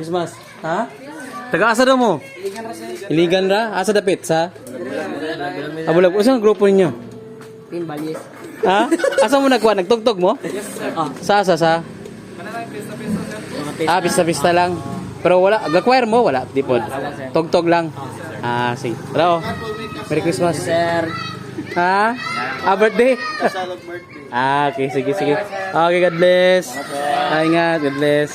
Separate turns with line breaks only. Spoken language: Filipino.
Christmas. Ha? Taga asa daw mo? Iligan ra? Asa dapit sa? Abulag. Usang grupo ninyo?
Team Balis.
Ha? Asa mo nagkuha? Nagtugtog mo? Sa? Pista-pista lang. Pero wala, ga-choir mo? Wala, di po. Tugtog lang. Sige. Hello. Merry Christmas.
Sir.
Ha? Birthday? Okay, sige. Okay, God bless. Ingat, God bless.